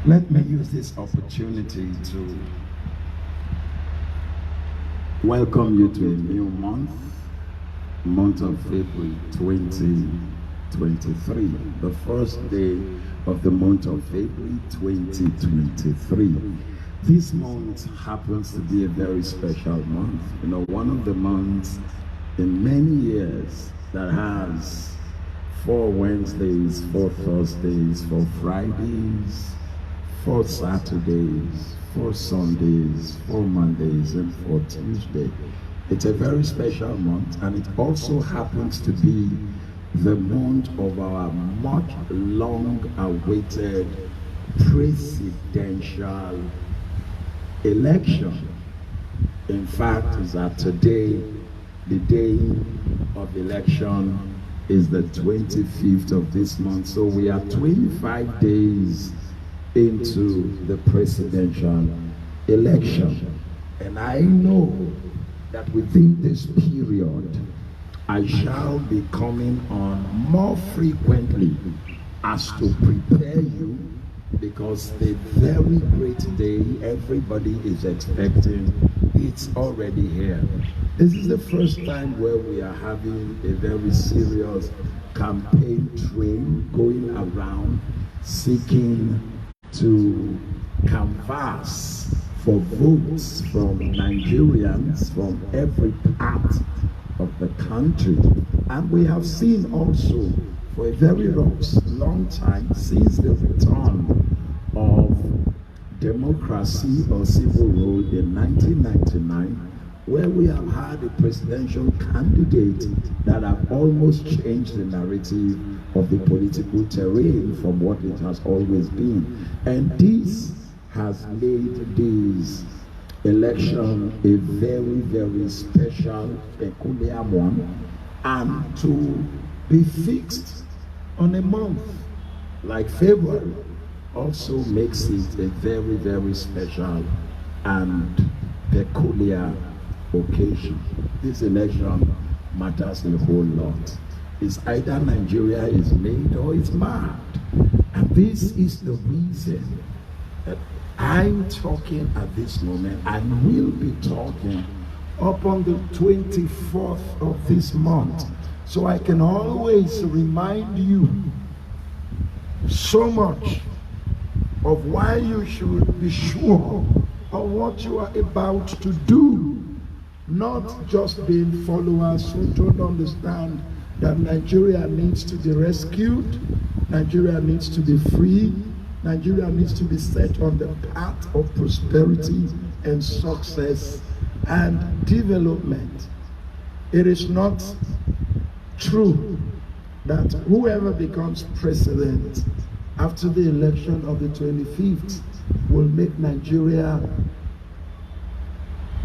Let me use this opportunity to welcome you to a new month of February 2023, the first day of the month of February 2023. This month happens to be a very special month. You know, one of the months in many years that has 4 Wednesdays, 4 Thursdays, 4 Fridays, 4 Saturdays, 4 Sundays, 4 Mondays, and 4 Tuesdays. It's a very special month, and it also happens to be the month of our much long-awaited presidential election. In fact, is that today, the day of election is the 25th of this month. So we are 25 days into the presidential election. And I know that within this period, I shall be coming on more frequently as to prepare you, because the very great day everybody is expecting, it's already here. This is the first time where we are having a very serious campaign train going around seeking to canvass for votes from Nigerians from every part of the country. And we have seen also for a very long time since the return of democracy or civil rule in 1999, where we have had a presidential candidate that have almost changed the narrative of the political terrain from what it has always been. And this has made this election a very, very special, peculiar one, and to be fixed on a month like February also makes it a very, very special and peculiar occasion. This election matters a whole lot. It's either Nigeria is made or it's marred. And this is the reason that I'm talking at this moment and will be talking up on the 24th of this month. So I can always remind you so much of why you should be sure of what you are about to do. Not just being followers who don't understand that Nigeria needs to be rescued, Nigeria needs to be free, Nigeria needs to be set on the path of prosperity and success and development. It is not true that whoever becomes president after the election of the 25th will make Nigeria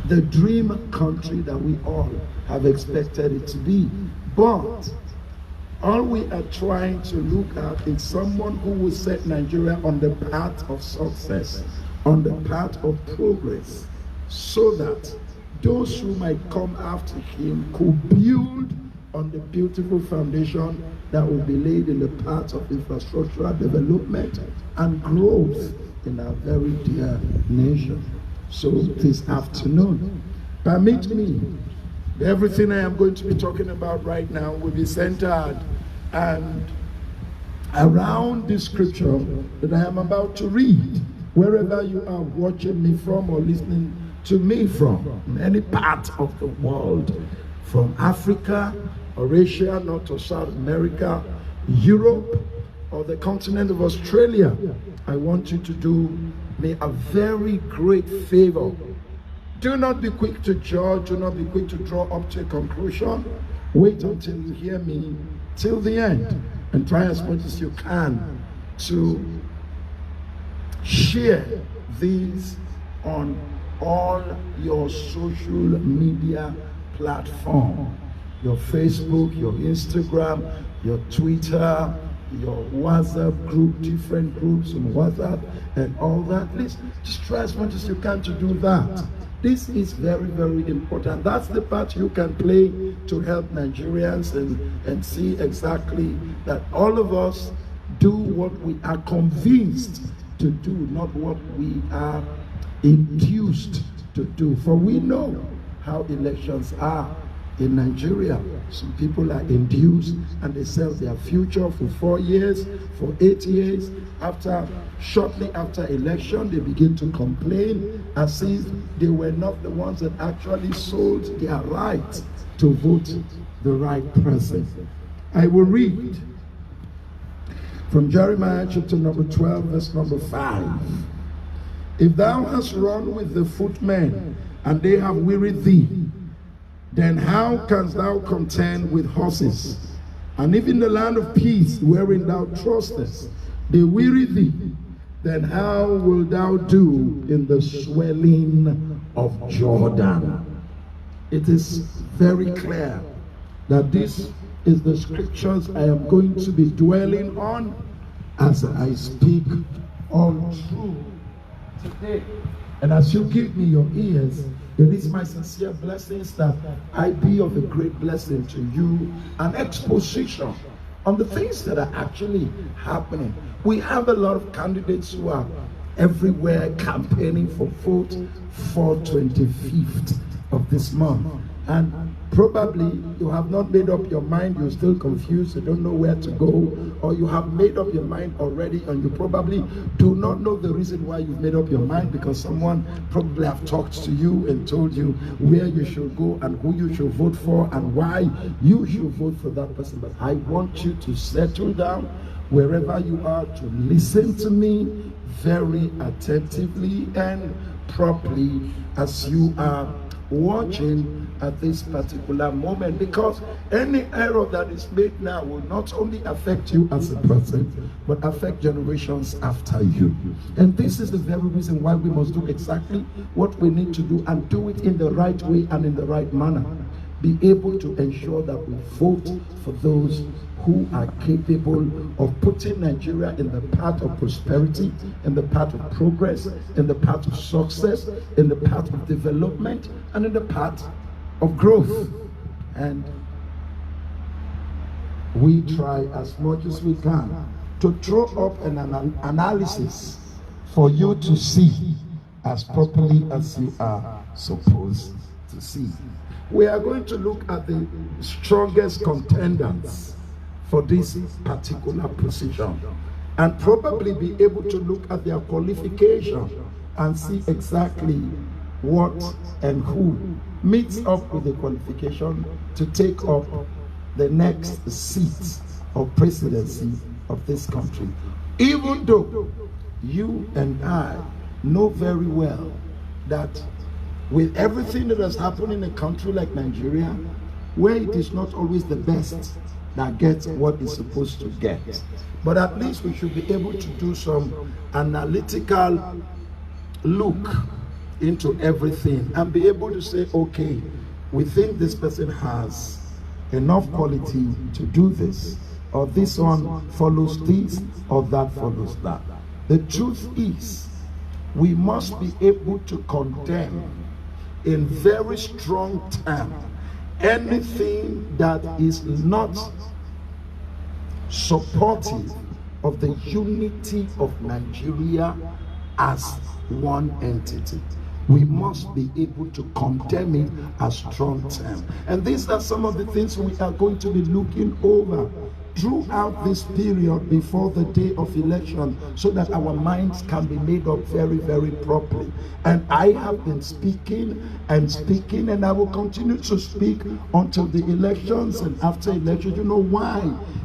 the dream country that we all have expected it to be. But all we are trying to look at is someone who will set Nigeria on the path of success, on the path of progress, so that those who might come after him could build on the beautiful foundation that will be laid in the path of infrastructural development and growth in our very dear nation. So this afternoon, permit me, everything I am going to be talking about right now will be centered and around the scripture that I am about to read, wherever you are watching me from or listening to me from, in any part of the world, from Africa or Asia, North or South America, Europe, or the continent of Australia. I want you to do me a very great favor. Do not be quick to judge, do not be quick to draw up to a conclusion. Wait until you hear me till the end, and try as much as you can to share these on all your social media platforms. Your Facebook, your Instagram, your Twitter, your WhatsApp group, different groups on WhatsApp and all that. Please just try as much as you can to do that. This is very, very important. That's the part you can play to help Nigerians and see exactly that all of us do what we are convinced to do, not what we are induced to do. For we know how elections are in Nigeria. Some people are induced and they sell their future for 4 years, for 8 years. Shortly after election, they begin to complain as if they were not the ones that actually sold their right to vote the right person. I will read from Jeremiah chapter number 12, verse number 5. If thou hast run with the footmen, and they have wearied thee, then how canst thou contend with horses? And if in the land of peace, wherein thou trustest, they weary thee, then how wilt thou do in the swelling of Jordan? It is very clear that this is the scriptures I am going to be dwelling on as I speak all through today. And as you give me your ears, it is my sincere blessings that I be of a great blessing to you, an exposition on the things that are actually happening. We have a lot of candidates who are everywhere campaigning for vote for 25th of this month. And probably you have not made up your mind, you're still confused, you don't know where to go, or you have made up your mind already and you probably do not know the reason why you've made up your mind, because someone probably have talked to you and told you where you should go and who you should vote for and why you should vote for that person. But I want you to settle down wherever you are to listen to me very attentively and properly as you are watching at this particular moment, because any error that is made now will not only affect you as a person, but affect generations after you. And this is the very reason why we must do exactly what we need to do, and do it in the right way and in the right manner. Be able to ensure that we vote for those who are capable of putting Nigeria in the path of prosperity, in the path of progress, in the path of success, in the path of development, and in the path of growth. And we try as much as we can to throw up an analysis for you to see as properly as you are supposed to see. We are going to look at the strongest contenders for this particular position, and probably be able to look at their qualification and see exactly what and who meets up with the qualification to take up the next seat of presidency of this country. Even though you and I know very well that with everything that has happened in a country like Nigeria, where it is not always the best that gets what it's supposed to get, but at least we should be able to do some analytical look into everything and be able to say, okay, we think this person has enough quality to do this, or this one follows this, or that follows that. The truth is, we must be able to condemn in very strong terms anything that is not supportive of the unity of Nigeria as one entity. We must be able to condemn it as strong terms. And these are some of the things we are going to be looking over throughout this period before the day of election, so that our minds can be made up very, very properly. And I have been speaking and speaking, and I will continue to speak until the elections and after elections. You know why?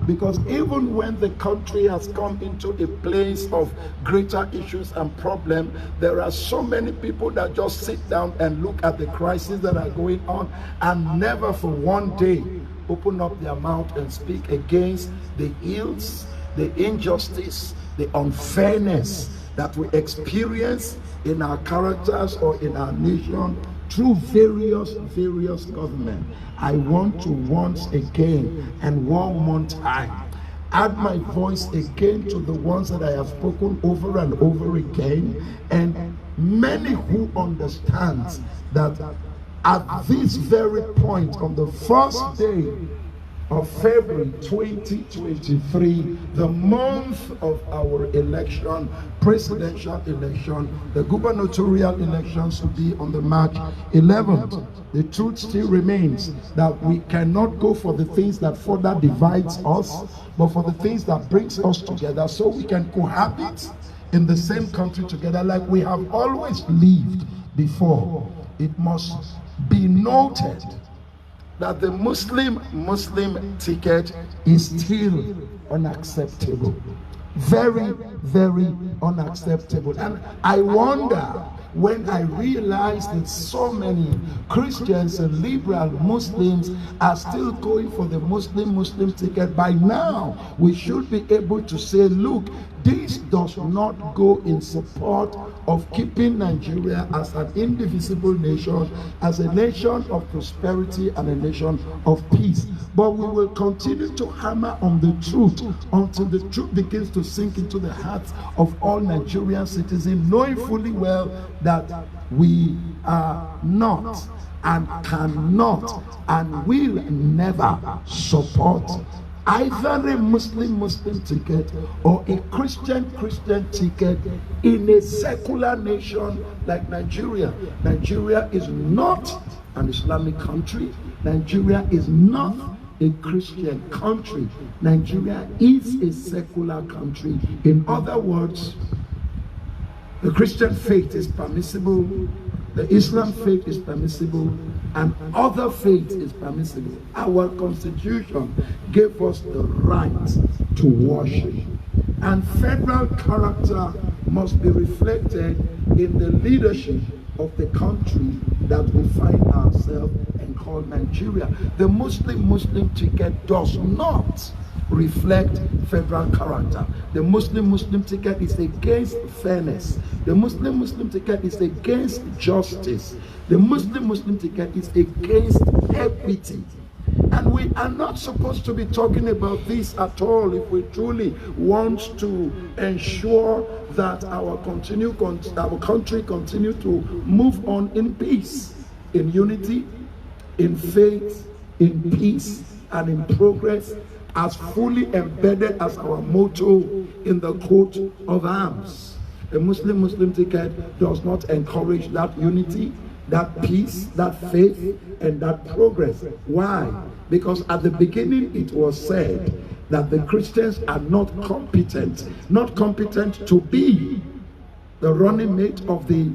Because even when the country has come into a place of greater issues and problems, there are so many people that just sit down and look at the crises that are going on and never for one day open up their mouth and speak against the ills, the injustice, the unfairness that we experience in our characters or in our nation through various governments. I want to once again and one more time add my voice again to the ones that I have spoken over and over again, and many who understand that at this very point, on the first day of February 2023, the month of our election, presidential election. The gubernatorial elections will be on the March 11th. The truth still remains that we cannot go for the things that further divides us, but for the things that brings us together, so we can cohabit in the same country together like we have always lived before. It must be noted that the Muslim ticket is still unacceptable. Very, very unacceptable. And I wonder, when I realize that so many Christians and liberal Muslims are still going for the Muslim ticket, by now we should be able to say, look, this does not go in support of keeping Nigeria as an indivisible nation, as a nation of prosperity and a nation of peace. But we will continue to hammer on the truth until the truth begins to sink into the hearts of all Nigerian citizens, knowing fully well that we are not and cannot and will never support either a Muslim ticket or a Christian ticket in a secular nation like Nigeria. Nigeria is not an Islamic country. Nigeria is not a Christian country. Nigeria is a secular country. In other words, the Christian faith is permissible, the Islam faith is permissible, and other faith is permissible. Our constitution gave us the right to worship. And federal character must be reflected in the leadership of the country that we find ourselves and call Nigeria. The Muslim ticket does not reflect federal character. The Muslim ticket is against fairness. The Muslim ticket is against justice. The Muslim ticket is against equity. And we are not supposed to be talking about this at all if we truly want to ensure that our country continue to move on in peace, in unity, in faith, in peace, and in progress, as fully embedded as our motto in the coat of arms. A Muslim ticket does not encourage that unity, that peace, that faith, and that progress. Why? Because at the beginning it was said that the Christians are not competent to be the running mate of the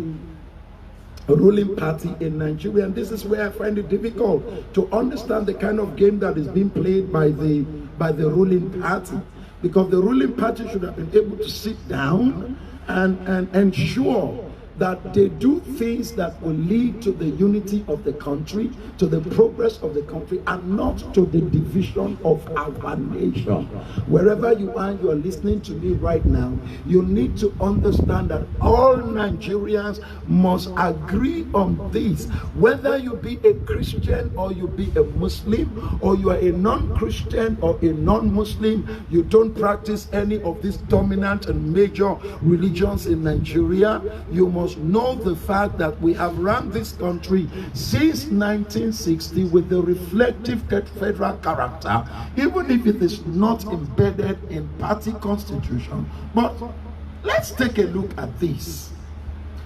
ruling party in Nigeria. And this is where I find it difficult to understand the kind of game that is being played by the ruling party, because the ruling party should have been able to sit down and ensure that they do things that will lead to the unity of the country, to the progress of the country, and not to the division of our nation. Wherever you are listening to me right now, you need to understand that all Nigerians must agree on this. Whether you be a Christian or you be a Muslim, or you are a non-Christian or a non-Muslim, you don't practice any of these dominant and major religions in Nigeria, you must know the fact that we have run this country since 1960 with the reflective federal character, even if it is not embedded in party constitution. But let's take a look at this.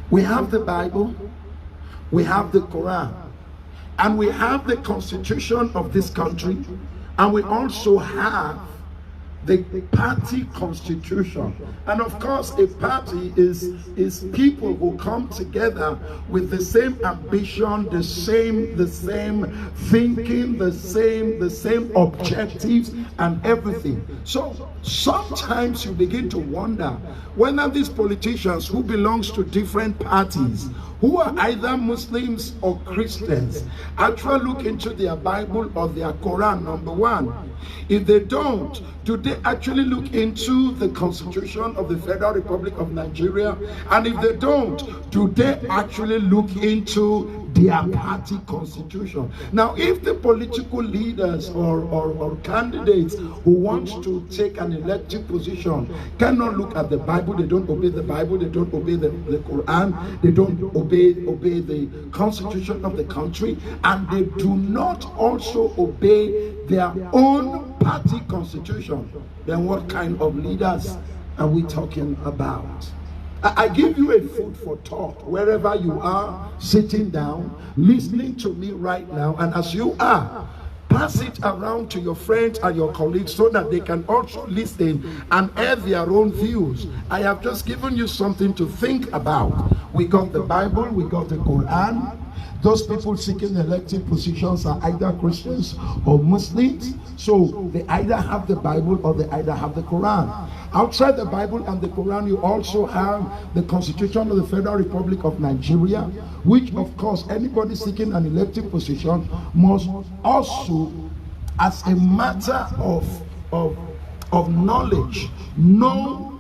We have the Bible, we have the Quran, and we have the constitution of this country, and we also have the party constitution. And of course, a party is people who come together with the same ambition, the same thinking, the same objectives and everything. So sometimes you begin to wonder whether these politicians who belongs to different parties, who are either Muslims or Christians, actually look into their Bible or their Quran, number one. If they don't, do they actually look into the Constitution of the Federal Republic of Nigeria? And if they don't, do they actually look into their party constitution. Now, if the political leaders or candidates who want to take an elective position cannot look at the Bible, they don't obey the Bible, they don't obey the Quran, they don't obey the constitution of the country, and they do not also obey their own party constitution, then what kind of leaders are we talking about? I give you a food for thought wherever you are, sitting down, listening to me right now, and as you are, pass it around to your friends and your colleagues so that they can also listen and add their own views. I have just given you something to think about. We got the Bible, we got the Quran. Those people seeking elective positions are either Christians or Muslims, so they either have the Bible or they either have the Quran. Outside the Bible and the Quran, you also have the Constitution of the Federal Republic of Nigeria, which of course anybody seeking an elective position must also, as a matter of knowledge, know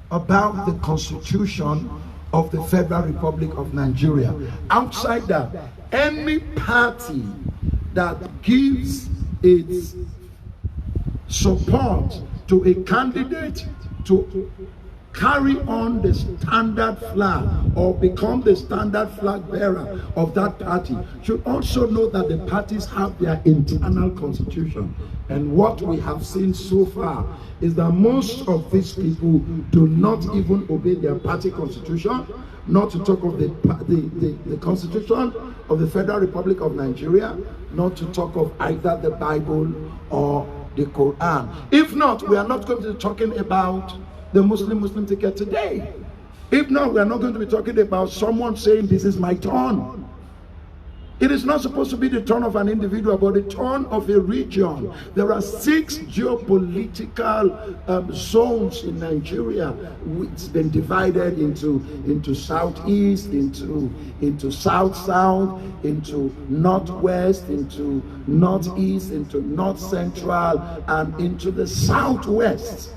about the Constitution of the Federal Republic of Nigeria. Outside that, any party that gives its support to a candidate to carry on the standard flag or become the standard flag bearer of that party should also know that the parties have their internal constitution. And what we have seen so far is that most of these people do not even obey their party constitution, not to talk of the Constitution of the Federal Republic of Nigeria, not to talk of either the Bible or the Quran. If not, we are not going to be talking about the Muslim ticket today. If not, we are not going to be talking about someone saying, this is my turn. It is not supposed to be the turn of an individual, but the turn of a region. There are 6 geopolitical zones in Nigeria. It's been divided into southeast, into south-south, into northwest, into northeast, into north central, and into the southwest.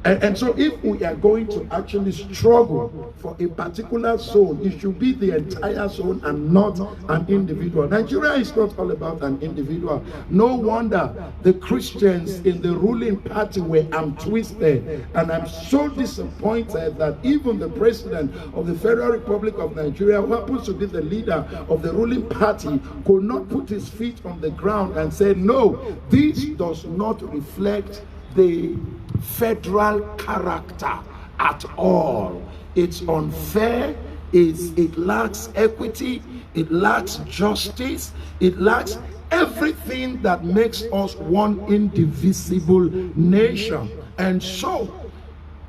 And so if we are going to actually struggle for a particular zone, it should be the entire zone and not an individual. Nigeria is not all about an individual. No wonder the Christians in the ruling party were twisted. And I'm so disappointed that even the president of the Federal Republic of Nigeria, who happens to be the leader of the ruling party, could not put his feet on the ground and say, no, this does not reflect the federal character at all. It's unfair, it lacks equity, it lacks justice, it lacks everything that makes us one indivisible nation. And so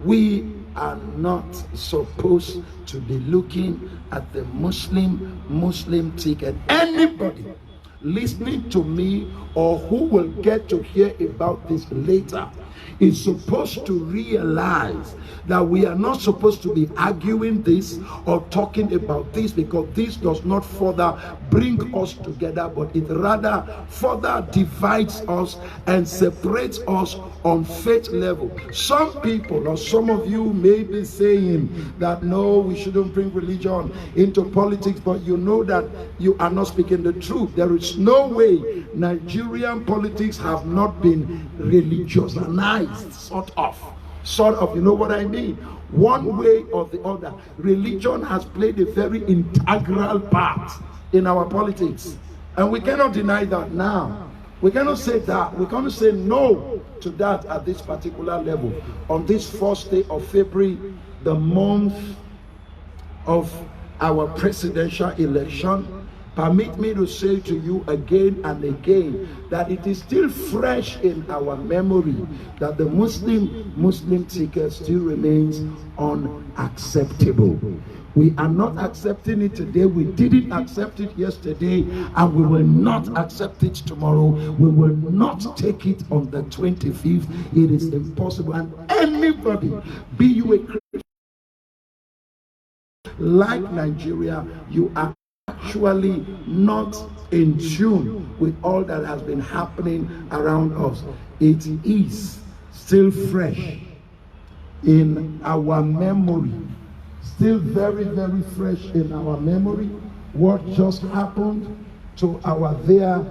we are not supposed to be looking at the Muslim ticket. Anybody listening to me or who will get to hear about this later is supposed to realize that we are not supposed to be arguing this or talking about this, because this does not further bring us together, but it rather further divides us and separates us on faith level. Some people or some of you may be saying that no, we shouldn't bring religion into politics, but you know that you are not speaking the truth. There is no way Nigerian politics have not been religiousized, sort of, you know what I mean? One way or the other, religion has played a very integral part in our politics, and we cannot deny that now. We cannot say that. We cannot say no to that at this particular level. On this first day of February, the month of our presidential election, permit me to say to you again and again that it is still fresh in our memory that the Muslim ticket still remains unacceptable. We are not accepting it today. We didn't accept it yesterday, and we will not accept it tomorrow. We will not take it on the 25th. It is impossible. And anybody, be you a Christian like Nigeria, you are actually not in tune with all that has been happening around us. It is still fresh in our memory, still very, very fresh in our memory, what just happened to our dear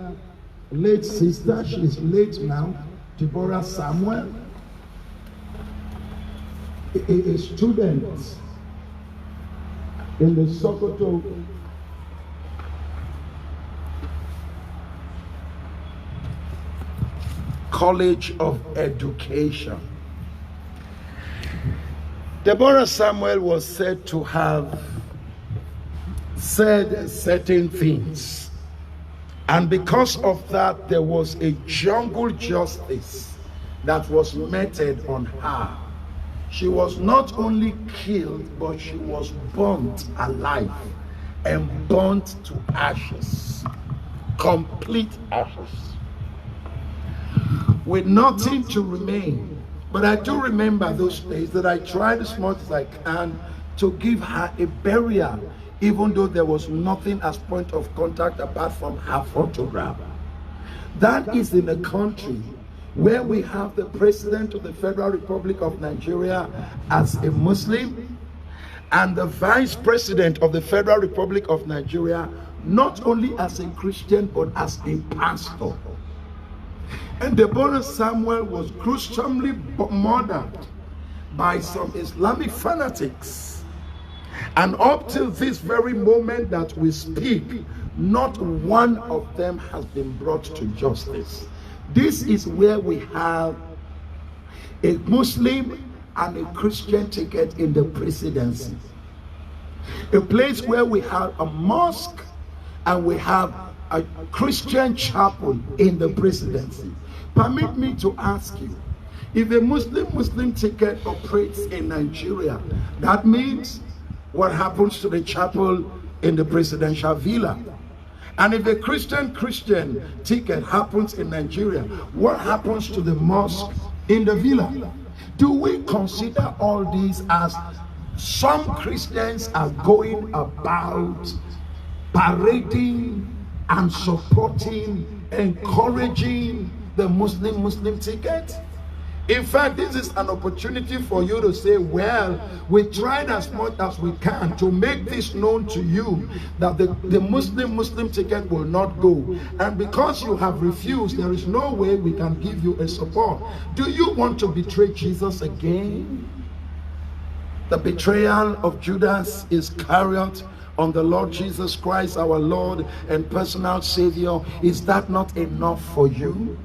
late sister. She's late now, Deborah Samuel, a student in the Sokoto College of Education. Deborah Samuel was said to have said certain things, and because of that there was a jungle justice that was meted on her. She was not only killed, but she was burnt alive and burnt to ashes, complete ashes, with nothing to remain. But I do remember those days that I tried as much as I can to give her a burial, even though there was nothing as point of contact apart from her photograph. That is in a country where we have the President of the Federal Republic of Nigeria as a Muslim, and the Vice President of the Federal Republic of Nigeria not only as a Christian but as a pastor. And Deborah Samuel was gruesomely murdered by some Islamic fanatics. And up till this very moment that we speak, not one of them has been brought to justice. This is where we have a Muslim and a Christian ticket in the presidency. A place where we have a mosque and we have a Christian chapel in the presidency. Permit me to ask you, if a Muslim ticket operates in Nigeria, that means what happens to the chapel in the presidential villa? And if a Christian ticket happens in Nigeria, what happens to the mosque in the villa? Do we consider all these as some Christians are going about parading and supporting, encouraging the Muslim ticket? In fact, this is an opportunity for you to say, well, we tried as much as we can to make this known to you that the Muslim ticket will not go. And because you have refused, there is no way we can give you a support. Do you want to betray Jesus again? The betrayal of Judas Iscariot on the Lord Jesus Christ, our Lord and personal Savior. Is that not enough for you?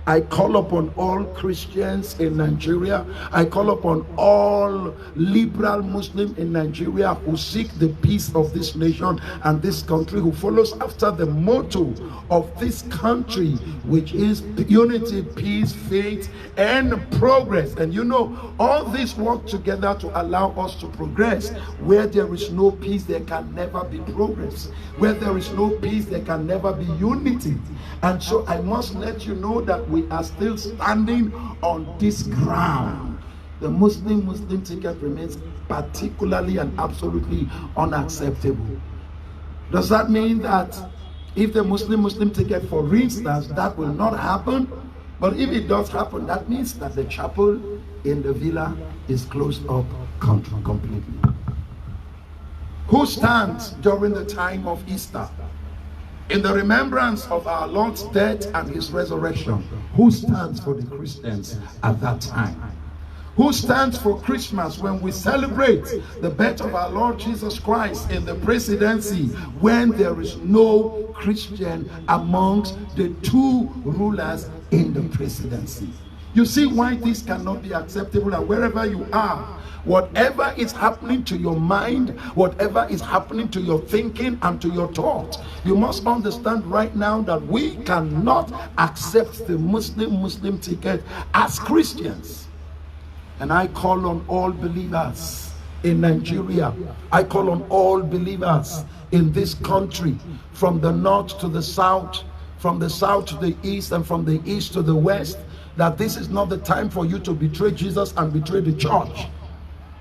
I call upon all Christians in Nigeria. I call upon all liberal Muslims in Nigeria who seek the peace of this nation and this country, who follows after the motto of this country, which is unity, peace, faith, and progress. And you know, all this work together to allow us to progress. Where there is no peace, there can never be progress. Where there is no peace, there can never be unity. And so I must let you know that we are still standing on this ground. The Muslim ticket remains particularly and absolutely unacceptable. Does that mean that if the Muslim ticket, for instance, that will not happen? But if it does happen, that means that the chapel in the villa is closed up completely. Who stands during the time of Easter in the remembrance of our Lord's death and his resurrection? Who stands for the Christians at that time? Who stands for Christmas when we celebrate the birth of our Lord Jesus Christ in the presidency, when there is no Christian amongst the two rulers in the presidency? You see why this cannot be acceptable. And wherever you are, whatever is happening to your mind, whatever is happening to your thinking and to your thoughts, you must understand right now that we cannot accept the Muslim ticket as Christians. And I call on all believers in Nigeria. I call on all believers in this country, from the north to the south, from the south to the east, and from the east to the west, that this is not the time for you to betray Jesus and betray the church.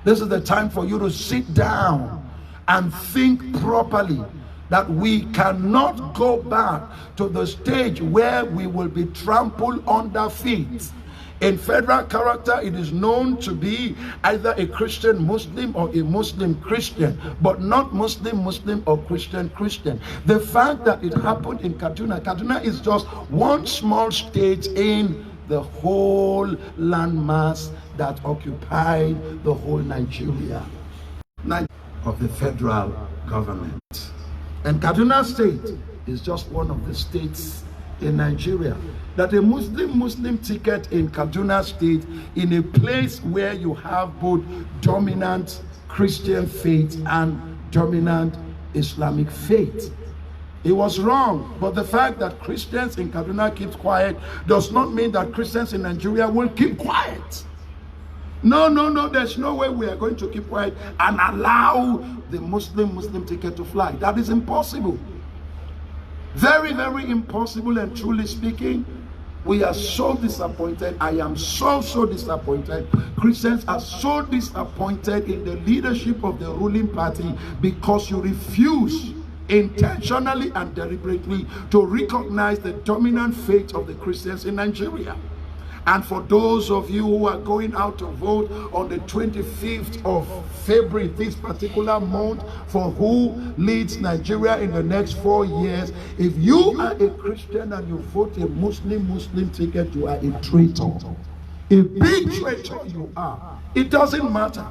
This is the time for you to sit down and think properly, that we cannot go back to the stage where we will be trampled under feet. In federal character, it is known to be either a Christian Muslim or a Muslim Christian, but not Muslim Muslim or Christian Christian. The fact that it happened in Kaduna is just one small state in the whole landmass that occupied the whole Nigeria of the federal government. And Kaduna State is just one of the states in Nigeria. That a Muslim ticket in Kaduna State, in a place where you have both dominant Christian faith and dominant Islamic faith. It was wrong, but the fact that Christians in Kaduna keep quiet does not mean that Christians in Nigeria will keep quiet. No, there's no way we are going to keep quiet and allow the Muslim ticket to fly. That is impossible. Very, very impossible. And truly speaking, we are so disappointed. I am so disappointed. Christians are so disappointed in the leadership of the ruling party because you refuse intentionally and deliberately to recognize the dominant faith of the Christians in Nigeria. And for those of you who are going out to vote on the 25th of February, this particular month, for who leads Nigeria in the next 4 years, if you are a Christian and you vote a Muslim ticket, you are a traitor. A big traitor you are. It doesn't matter.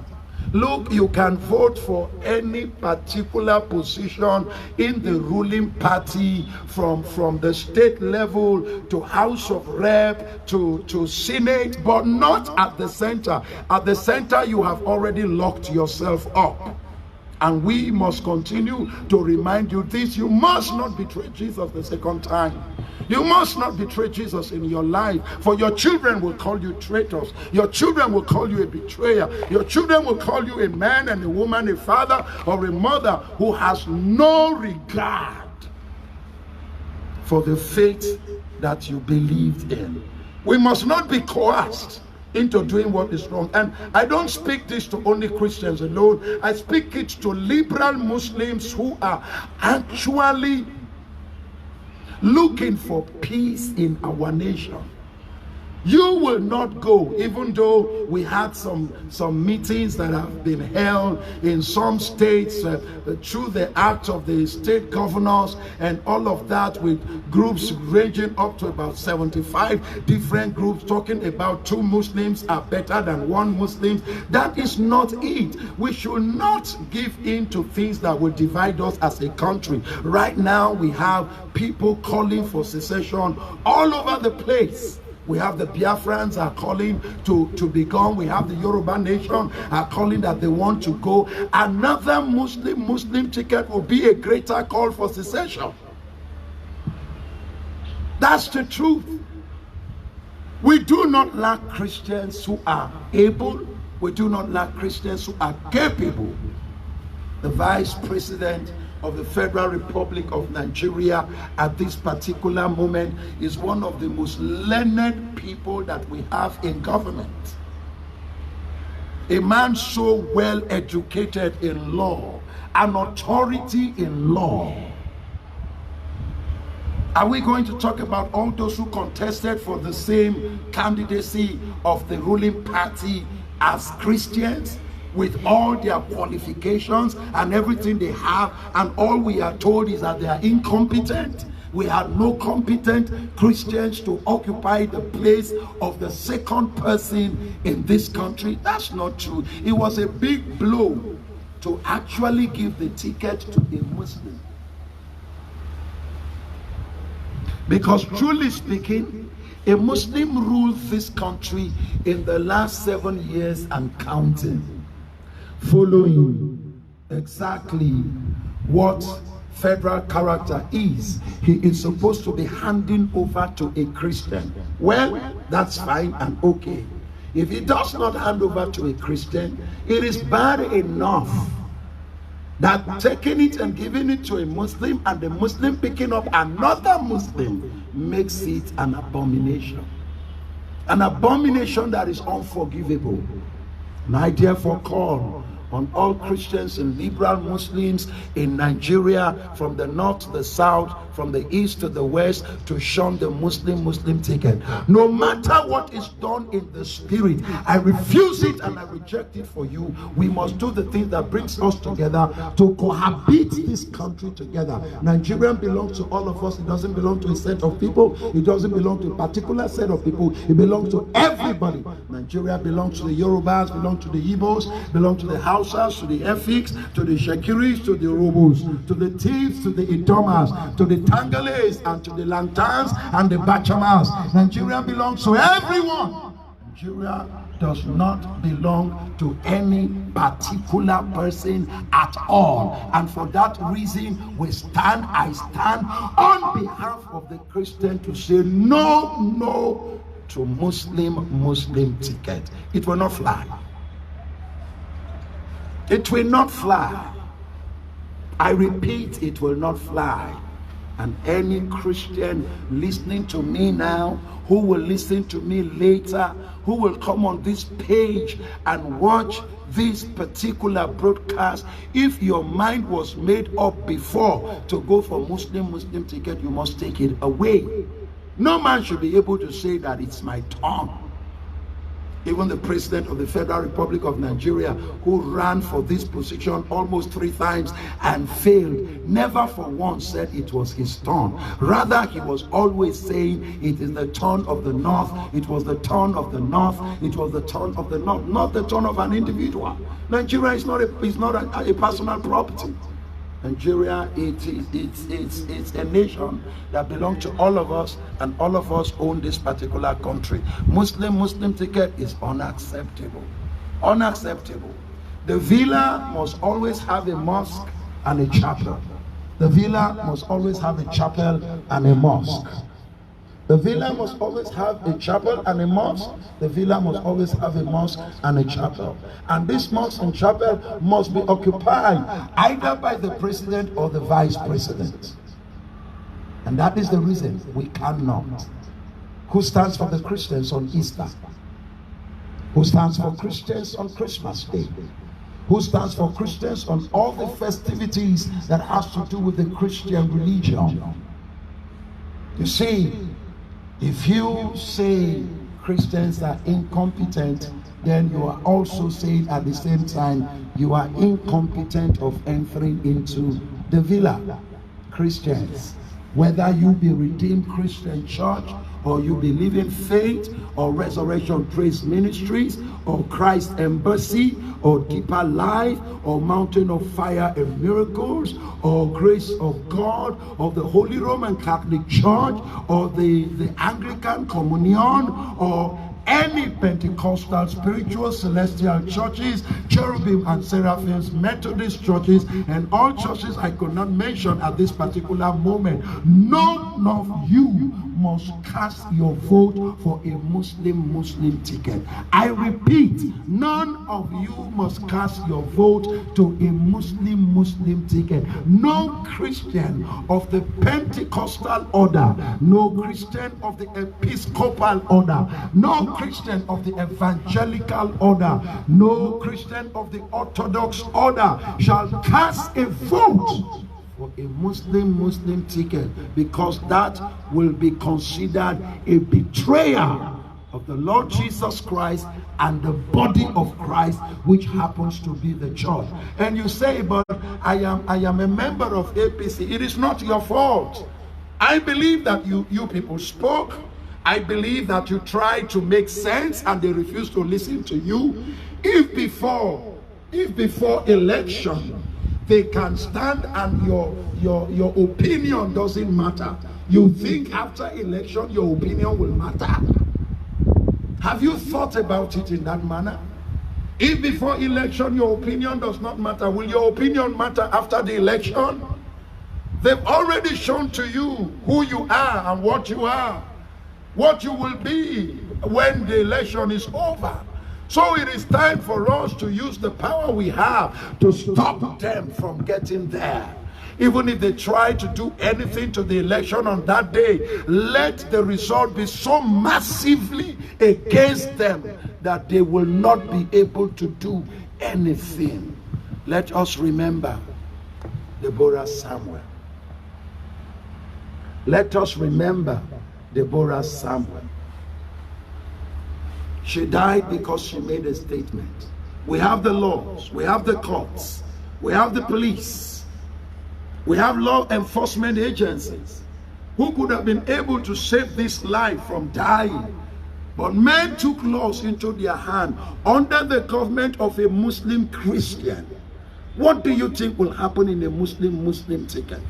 Look, you can vote for any particular position in the ruling party from the state level to House of Rep to Senate, but not at the center. At the center, you have already locked yourself up. And we must continue to remind you this. You must not betray Jesus the second time. You must not betray Jesus in your life, for your children will call you traitors. Your children will call you a betrayer. Your children will call you a man and a woman, a father or a mother who has no regard for the faith that you believed in. We must not be coerced into doing what is wrong. And I don't speak this to only Christians alone. I speak it to liberal Muslims who are actually looking for peace in our nation. You will not go, even though we had some meetings that have been held in some states through the act of the state governors and all of that, with groups ranging up to about 75 different groups talking about 2 Muslims are better than 1 Muslim. That is not it. We should not give in to things that will divide us as a country. Right now we have people calling for secession all over the place. We have the Biafrans are calling to be gone. We have the Yoruba nation are calling that they want to go. Another Muslim ticket will be a greater call for secession. That's the truth. We do not lack Christians who are able. We do not lack Christians who are capable. The Vice President of the Federal Republic of Nigeria at this particular moment is one of the most learned people that we have in government. A man so well educated in law, an authority in law. Are we going to talk about all those who contested for the same candidacy of the ruling party as Christians, with all their qualifications and everything they have, and all we are told is that they are incompetent? We have no competent Christians to occupy the place of the second person in this country. That's not true. It was a big blow to actually give the ticket to a Muslim. Because truly speaking, a Muslim ruled this country in the last 7 years and counting, following exactly what federal character is. He is supposed to be handing over to a Christian. Well, that's fine and okay. If he does not hand over to a Christian, it is bad enough that taking it and giving it to a Muslim and the Muslim picking up another Muslim makes it an abomination. An abomination that is unforgivable. And I therefore call on all Christians and liberal Muslims in Nigeria, from the north to the south, from the east to the west, to shun the Muslim ticket. No matter what is done in the spirit, I refuse it and I reject it for you. We must do the thing that brings us together, to cohabit this country together. Nigeria belongs to all of us. It doesn't belong to a set of people. It doesn't belong to a particular set of people. It belongs to everybody. Nigeria belongs to the Yorubas, belongs to the Igbos, belongs to the Hausas, to the Efiks, to the Shakiris, to the Urubus, to the Thieves, to the Idomas, to the Tangales, and to the Lantans and the Bachamas. Nigeria belongs to everyone. Nigeria does not belong to any particular person at all. And for that reason, I stand on behalf of the Christian to say no to Muslim ticket. It will not fly. It will not fly. I repeat, it will not fly. And any Christian listening to me now, who will listen to me later, who will come on this page and watch this particular broadcast, if your mind was made up before to go for Muslim ticket, you must take it away. No man should be able to say that it's my turn. Even the president of the Federal Republic of Nigeria, who ran for this position almost 3 times and failed, never for once said it was his turn. Rather, he was always saying it is the turn of the North, it was the turn of the North, it was the turn of the North, not the turn of an individual. Nigeria is not a personal property. Nigeria, it's a nation that belongs to all of us, and all of us own this particular country. Muslim ticket is unacceptable. Unacceptable. The villa must always have a mosque and a chapel. The villa must always have a chapel and a mosque. The villa must always have a chapel and a mosque. The villa must always have a mosque and a chapel. And this mosque and chapel must be occupied either by the president or the vice president. And that is the reason we cannot. Who stands for the Christians on Easter? Who stands for Christians on Christmas Day? Who stands for Christians on all the festivities that has to do with the Christian religion? You see, if you say Christians are incompetent, then you are also saying at the same time you are incompetent of entering into the villa. Christians, whether you be Redeemed Christian Church, or you believe in faith, or Resurrection Praise Ministries, or Christ Embassy, or Deeper Life, or Mountain of Fire and Miracles, or Grace of God, or the Holy Roman Catholic Church, or the Anglican Communion, or any Pentecostal, spiritual, celestial churches, cherubim and seraphims, Methodist churches, and all churches I could not mention at this particular moment, none of you must cast your vote for a Muslim ticket. I repeat, none of you must cast your vote to a Muslim ticket. No Christian of the Pentecostal order, no Christian of the Episcopal order, no Christian of the Evangelical order, no Christian of the Orthodox order shall cast a vote for a Muslim ticket, because that will be considered a betrayal of the Lord Jesus Christ and the body of Christ, which happens to be the church. And you say, but I am a member of APC. It is not your fault. I believe that you people spoke. I believe that you tried to make sense and they refused to listen to you. If before election they can stand and your opinion doesn't matter, you think after election your opinion will matter? Have you thought about it in that manner? If before election your opinion does not matter, will your opinion matter after the election? They've already shown to you who you are and what you are, what you will be when the election is over. So it is time for us to use the power we have to stop them from getting there. Even if they try to do anything to the election on that day, let the result be so massively against them that they will not be able to do anything, let us remember Deborah Samuel. Let us remember Deborah Samuel. She died because she made a statement. We have the laws, we have the courts, we have the police, we have law enforcement agencies who could have been able to save this life from dying. But men took laws into their hand under the government of a Muslim Christian. What do you think will happen in a Muslim ticket?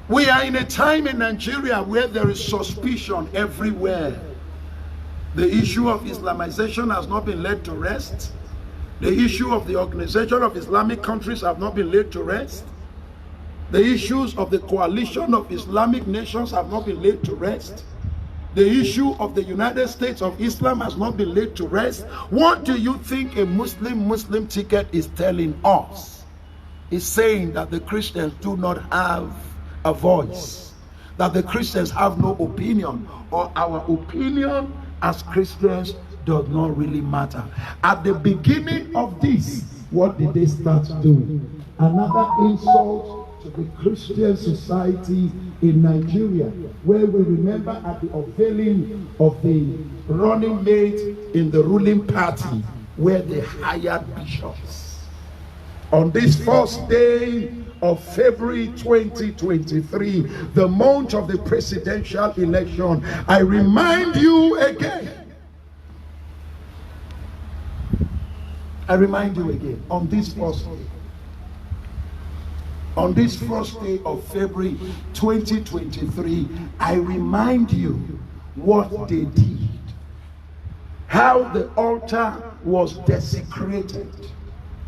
We are in a time in Nigeria where there is suspicion everywhere. The issue of Islamization has not been laid to rest. The issue of the organization of Islamic countries have not been laid to rest. The issues of the coalition of Islamic nations have not been laid to rest. The issue of the United States of Islam has not been laid to rest. What do you think a Muslim ticket is telling us? It's saying that the Christians do not have a voice, that the Christians have no opinion, or our opinion as Christians does not really matter. At the beginning of this, what did they start doing? Another insult to the Christian society in Nigeria, where we remember at the unveiling of the running mate in the ruling party, where they hired bishops. On this first day of February 2023, the month of the presidential election, I remind you again, on this first day, on this first day of February 2023, I remind you what they did, how the altar was desecrated,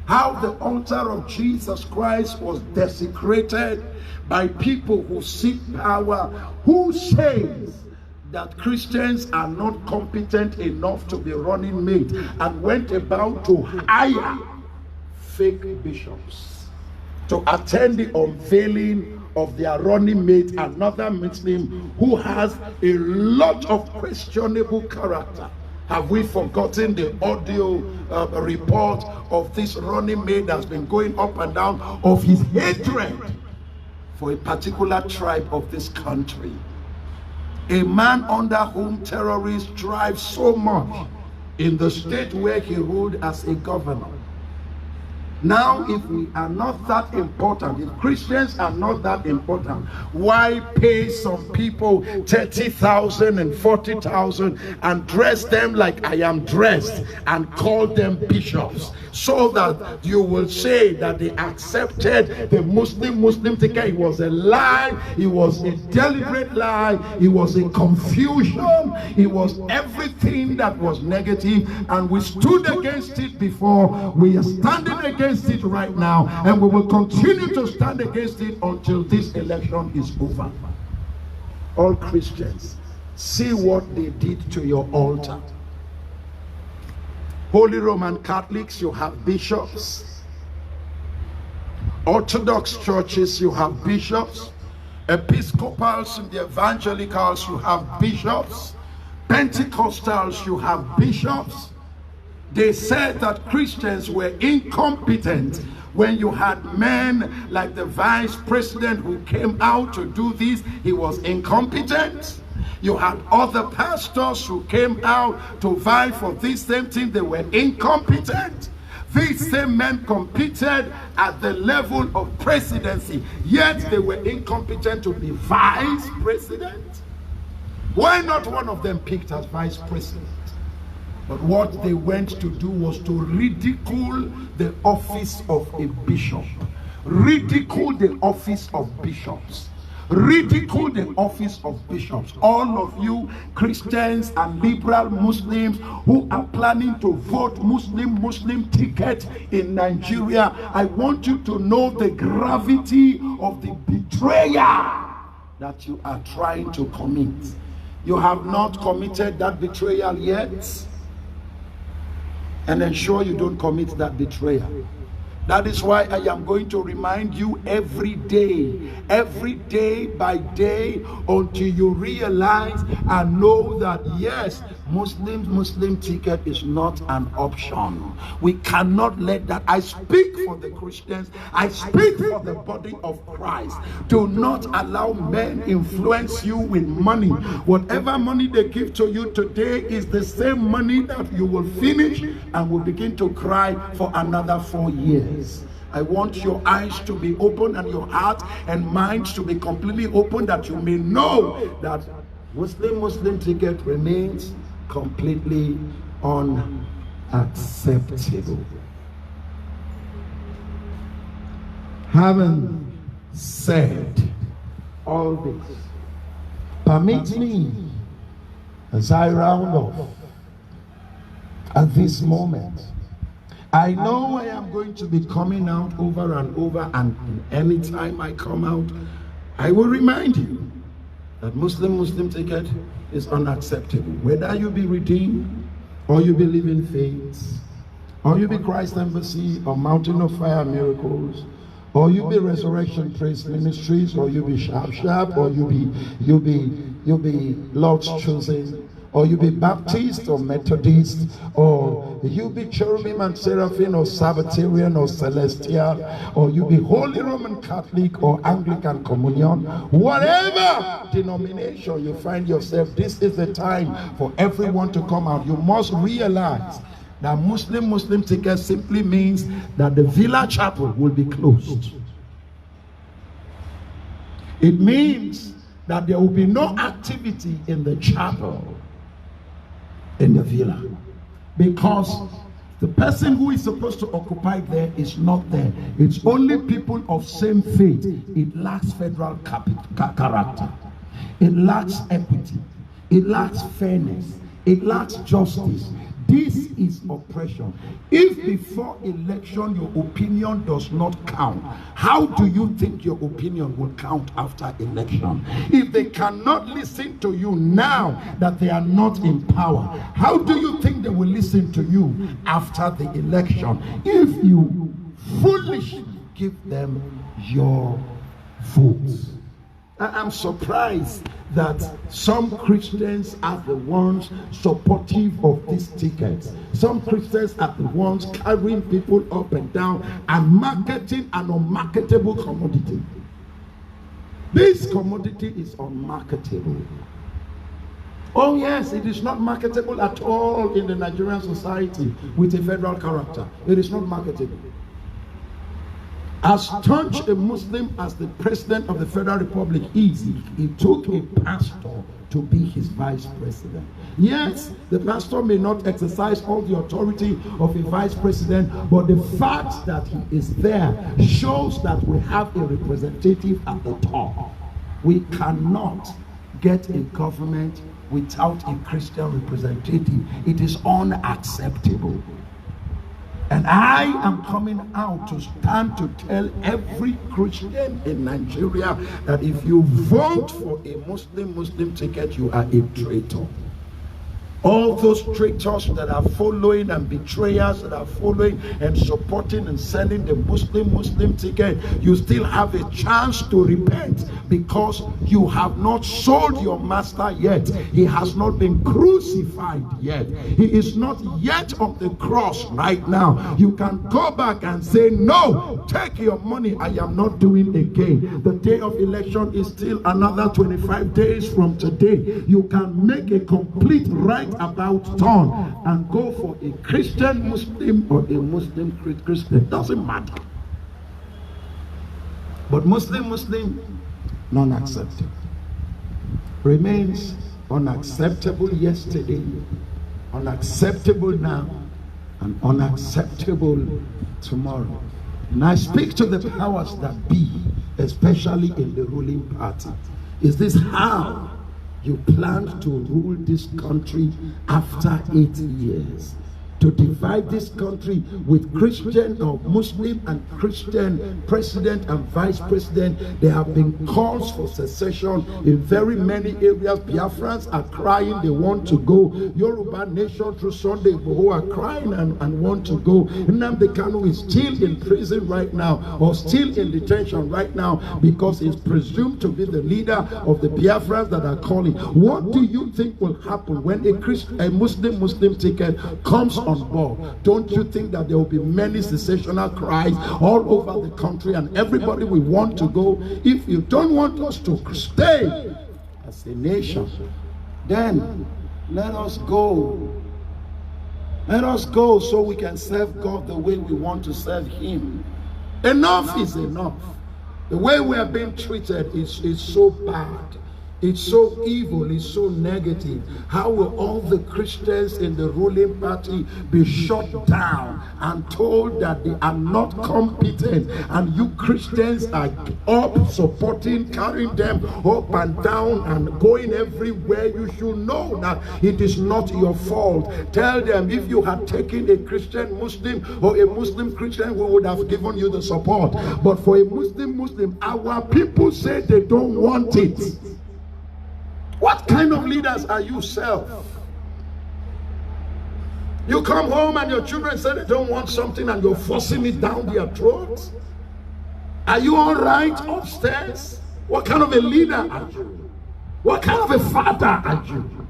how the altar of Jesus Christ was desecrated by people who seek power, who says that Christians are not competent enough to be running mate, and went about to hire fake bishops to attend the unveiling of their running mate, another Muslim who has a lot of questionable character. Have we forgotten the audio report of this running mate that's been going up and down of his hatred for a particular tribe of this country? A man under whom terrorists thrive so much in the state where he ruled as a governor. Now, if we are not that important, if Christians are not that important, why pay some people 30,000 and 40,000 and dress them like I am dressed and call them bishops, so that you will say that they accepted the Muslim ticket? It was a lie. It was a deliberate lie. It was a confusion. It was everything that was negative, and we stood against it before. We are standing against it right now, and we will continue to stand against it until this election is over. All Christians, see what they did to your altar. Holy Roman Catholics, you have bishops. Orthodox churches, you have bishops. Episcopals and the evangelicals, you have bishops. Pentecostals, you have bishops. They said that Christians were incompetent when you had men like the vice president who came out to do this. He was incompetent. You had other pastors who came out to vie for this same thing. They were incompetent. These same men competed at the level of presidency, yet they were incompetent to be vice president. Why not one of them picked as vice president? But what they went to do was to ridicule the office of a bishop, ridicule the office of bishops, ridicule the office of bishops. All of you Christians and liberal Muslims who are planning to vote Muslim ticket in Nigeria, I want you to know the gravity of the betrayal that you are trying to commit. You have not committed that betrayal yet, and ensure you don't commit that betrayal. That is why I am going to remind you every day by day, until you realize and know that yes, Muslim ticket is not an option. We cannot let that. I speak for the Christians. I speak for the body of Christ. Do not allow men influence you with money. Whatever money they give to you today is the same money that you will finish and will begin to cry for another 4 years. I want your eyes to be open and your heart and minds to be completely open, that you may know that Muslim ticket remains completely unacceptable. Having said all this, permit me, as I round off at this moment, I know I am going to be coming out over and over, and anytime I come out, I will remind you that Muslim ticket is unacceptable. Whether you be redeemed, or you believe in faith, or you be Christ Embassy, or Mountain of Fire Miracles, or you be Resurrection Praise Ministries, or you be Sharp, or you be Lord's Chosen, or you be Baptist or Methodist, or you be Cherubim and Seraphim, or Sabbatarian or Celestial, or you be Holy Roman Catholic or Anglican Communion, whatever denomination you find yourself, this is the time for everyone to come out. You must realize that Muslim ticket simply means that the Villa Chapel will be closed. It means that there will be no activity in the chapel, in the villa, because the person who is supposed to occupy there is not there. It's only people of same faith. It lacks federal character. It lacks equity. It lacks fairness. It lacks justice. This is oppression. If before election your opinion does not count, how do you think your opinion will count after election? If they cannot listen to you now that they are not in power, how do you think they will listen to you after the election? If you foolishly give them your votes. I'm surprised that some Christians are the ones supportive of these tickets. Some Christians are the ones carrying people up and down and marketing an unmarketable commodity. This commodity is unmarketable. Oh yes, it is not marketable at all in the Nigerian society with a federal character. It is not marketable. As staunch a Muslim as the President of the Federal Republic is, he took a pastor to be his vice president. Yes, the pastor may not exercise all the authority of a vice president, but the fact that he is there shows that we have a representative at the top. We cannot get a government without a Christian representative. It is unacceptable. And I am coming out to stand to tell every Christian in Nigeria that if you vote for a Muslim ticket, you are a traitor. All those traitors that are following and betrayers that are following and supporting and selling the Muslim ticket, you still have a chance to repent, because you have not sold your master yet. He has not been crucified yet. He is not yet on the cross right now. You can go back and say, no, take your money. I am not doing again. The day of election is still another 25 days from today. You can make a complete right about turn and go for a Christian Muslim or a Muslim Christian. Doesn't matter. But Muslim non-acceptable. Remains unacceptable yesterday, unacceptable now, and unacceptable tomorrow. And I speak to the powers that be, especially in the ruling party. Is this how you plan to rule this country after 8 years? to divide this country with Christian or Muslim and Christian president and vice president. There have been calls for secession in very many areas. Biafrans are crying, they want to go. Yoruba nation through Sunday who are crying and want to go. Nnamdi Kanu is still in prison right now, or still in detention right now, because he's presumed to be the leader of the Biafrans that are calling. What do you think will happen when a Muslim ticket comes on board? Don't you think that there will be many secessional cries all over the country, and everybody will want to go? If you don't want us to stay as a nation, then let us go. Let us go so we can serve God the way we want to serve Him. Enough is enough. The way we are being treated is so bad. It's so evil, it's so negative. How will all the Christians in the ruling party be shut down and told that they are not competent, and you Christians are up supporting, carrying them up and down and going everywhere? You should know that it is not your fault. Tell them, if you had taken a Christian Muslim or a Muslim Christian, we would have given you the support. But for a Muslim, our people say they don't want it. What kind of leaders are you self? You come home and your children say they don't want something and you're forcing it down their throats? Are you all right upstairs? What kind of a leader are you? What kind of a father are you?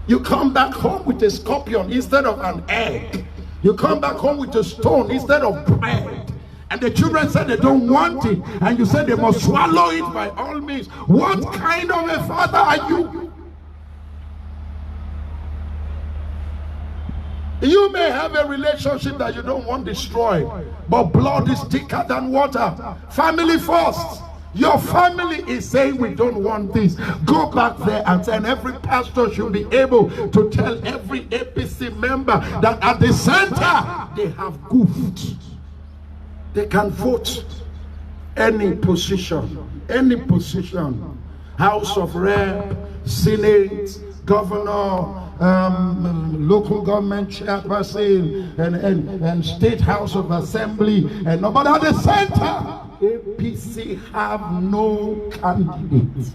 You come back home with a scorpion instead of an egg. You come back home with a stone instead of bread. And the children said they don't want it, and you said they must swallow it by all means. What kind of a father are you? You may have a relationship that you don't want destroyed, but blood is thicker than water. Family first. Your family is saying we don't want this. Go back there and say, and every pastor should be able to tell every APC member that at the center they have goofed. They can vote any position, House of Rep, Senate, Governor, local government chairperson, and State House of Assembly, and nobody at the center. APC have no candidates.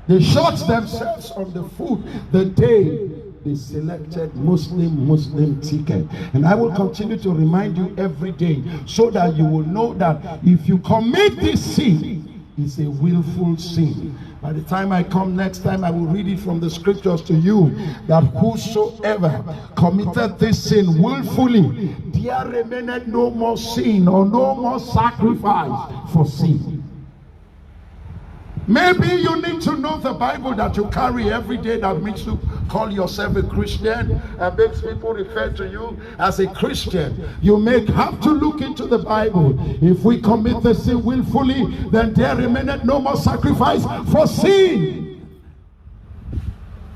They shot themselves on the foot the day they selected Muslim ticket. And I will continue to remind you every day so that you will know that if you commit this sin, it's a willful sin. By the time I come next time, I will read it from the scriptures to you, that whosoever committed this sin willfully, there remaineth no more sin or no more sacrifice for sin. Maybe you need to know the Bible that you carry every day that makes you call yourself a Christian and makes people refer to you as a Christian. You may have to look into the Bible. If we commit the sin willfully, then there remaineth no more sacrifice for sin.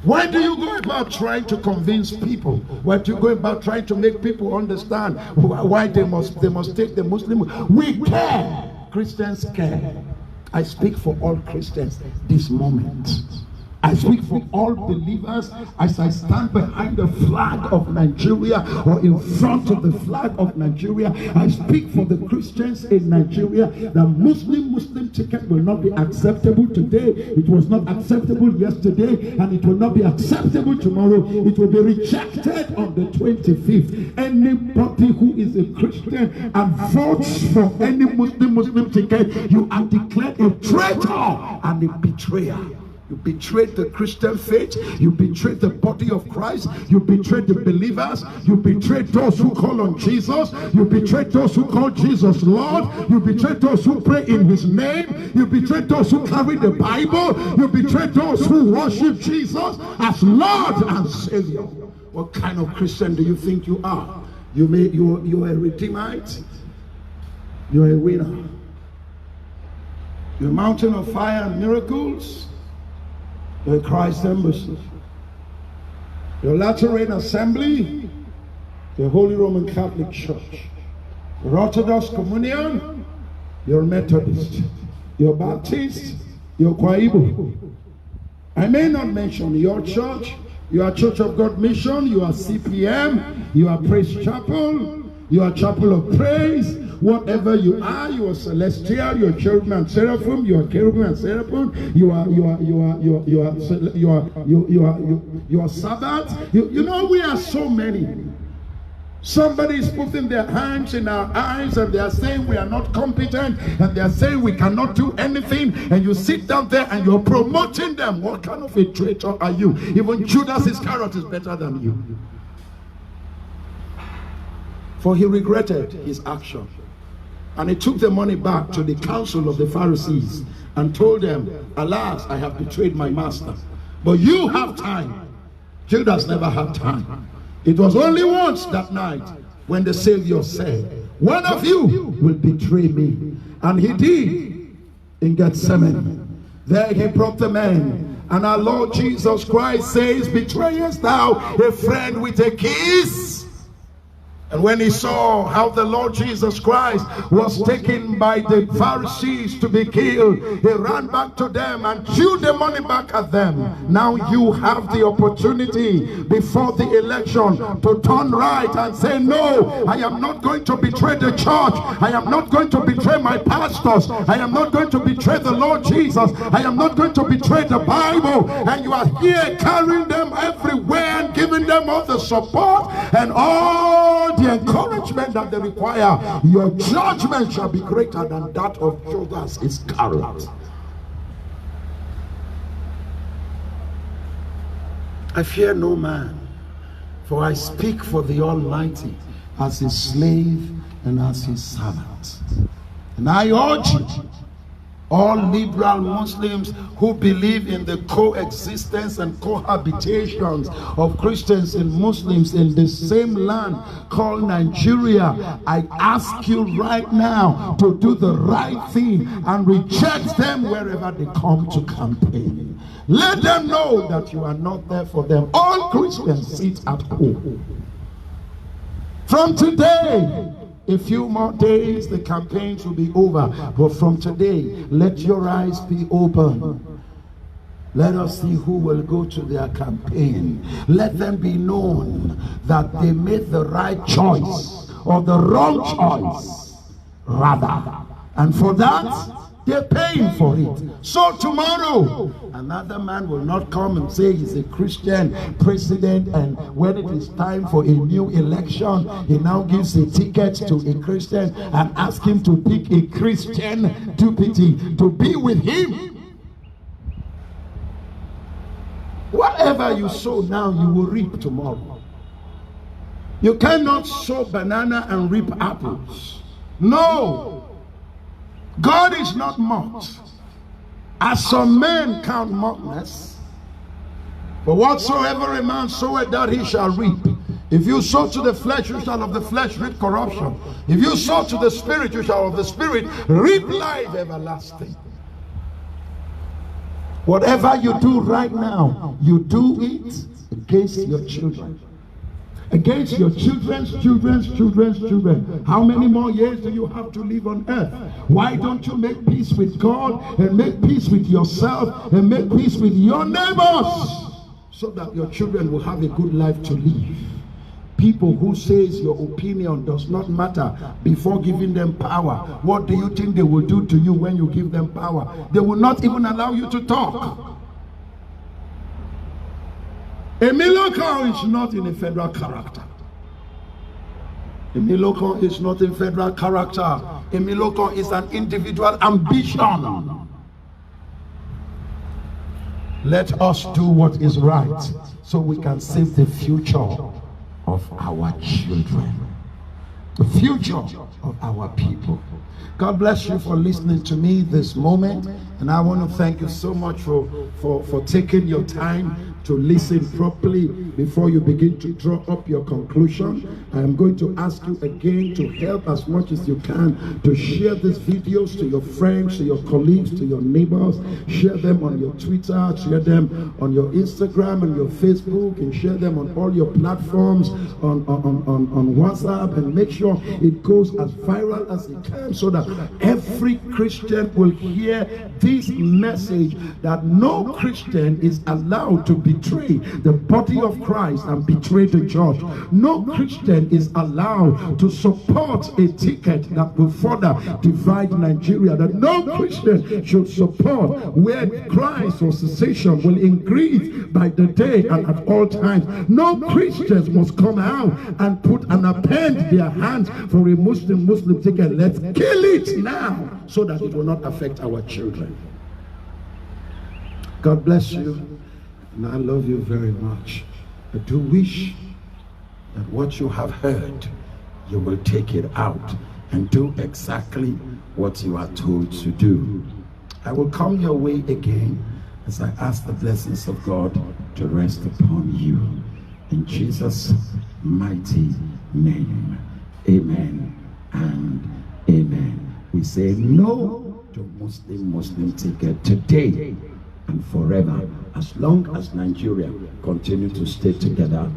Why do you go about trying to convince people? Why do you go about trying to make people understand why they must take the Muslim? We care. Christians care. I speak for all Christians this moment. I speak for all believers as I stand behind the flag of Nigeria or in front of the flag of Nigeria. I speak for the Christians in Nigeria. The Muslim ticket will not be acceptable today. It was not acceptable yesterday, and it will not be acceptable tomorrow. It will be rejected on the 25th. Anybody who is a Christian and votes for any Muslim ticket, you are declared a traitor and a betrayer. You betrayed the Christian faith. You betrayed the body of Christ. You betrayed the believers. You betrayed those who call on Jesus. You betrayed those who call Jesus Lord. You betrayed those who pray in His name. You betrayed those who carry the Bible. You betrayed those who worship Jesus as Lord and Savior. What kind of Christian do you think you are? You are a Redeemite. You are a winner. You're a mountain of fire and miracles. You're a Christ embassy. Your Lateran Assembly, the Holy Roman Catholic Church. Your Orthodox Communion, you're Methodist. You're Baptist, you're Kwaibo. I may not mention your church, You are Church of God Mission, you are CPM, you are Praise Chapel, you are Chapel of Praise. Whatever you are celestial, you are cherubim and seraphim, you are cherubim and seraphim, you are Sabbath. You know, we are so many. Somebody is putting their hands in our eyes and they are saying we are not competent and they are saying we cannot do anything, and you sit down there and you're promoting them. What kind of a traitor are you? Even Judas Iscariot is better than you. For he regretted his action. And he took the money back to the council of the Pharisees and told them, alas, I have betrayed my master. But you have time. Judas never had time. It was only once that night when the Savior said, one of you will betray me. And he did in Gethsemane. There he brought the men. And our Lord Jesus Christ says, betrayest thou a friend with a kiss? And when he saw how the Lord Jesus Christ was taken by the Pharisees to be killed, he ran back to them and threw the money back at them. Now you have the opportunity before the election to turn right and say, no, I am not going to betray the church. I am not going to betray my pastors. I am not going to betray the Lord Jesus. I am not going to betray the Bible. And you are here carrying them everywhere and giving them all the support and all the encouragement that they require. Your judgment shall be greater than that of Judas Iscariot. I fear no man, for I speak for the Almighty as his slave and as his servant. And I urge you, all liberal Muslims who believe in the coexistence and cohabitations of Christians and Muslims in the same land called Nigeria, I ask you right now to do the right thing and reject them wherever they come to campaign. Let them know that you are not there for them. All Christians sit at home. From today, a few more days, the campaigns will be over. But from today, let your eyes be open. Let us see who will go to their campaign. Let them be known that they made the right choice or the wrong choice, rather. And for that, they're paying for it. So tomorrow, another man will not come and say he's a Christian president, and when it is time for a new election, he now gives a ticket to a Christian and asks him to pick a Christian deputy to be with him. Whatever you sow now, you will reap tomorrow. You cannot sow banana and reap apples. No. God is not mocked, as some men count mockness. But whatsoever a man soweth, that he shall reap. If you sow to the flesh, you shall of the flesh reap corruption. If you sow to the Spirit, you shall of the Spirit reap life everlasting. Whatever you do right now, you do it against your children. Against your children's children. How many more years do you have to live on earth? Why don't you make peace with God and make peace with yourself and make peace with your neighbors, so that your children will have a good life to live? People who says your opinion does not matter before giving them power, what do you think they will do to you when you give them power? They will not even allow you to talk. A miracle is not in a federal character. A miracle is not in federal character. A miracle is an individual ambition. Let us do what is right so we can save the future of our children, the future of our people. God bless you for listening to me this moment, and I want to thank you so much for taking your time to listen properly before you begin to draw up your conclusion. I am going to ask you again to help as much as you can to share these videos to your friends, to your colleagues, to your neighbors. Share them on your Twitter, share them on your Instagram and your Facebook, and share them on all your platforms, on WhatsApp, and make sure it goes as viral as it can, so that every Christian will hear this message, that no Christian is allowed to be betray the body of Christ and betray the church. No Christian is allowed to support a ticket that will further divide Nigeria. That no Christian should support where Christ or cessation will increase by the day and at all times. No Christians must come out and put and append their hands for a Muslim ticket. Let's kill it now so that it will not affect our children. God bless you, and I love you very much. I do wish that what you have heard, you will take it out and do exactly what you are told to do. I will come your way again as I ask the blessings of God to rest upon you. In Jesus' mighty name, amen and amen. We say no to Muslim ticket today and forever, as long as Nigeria continue to stay together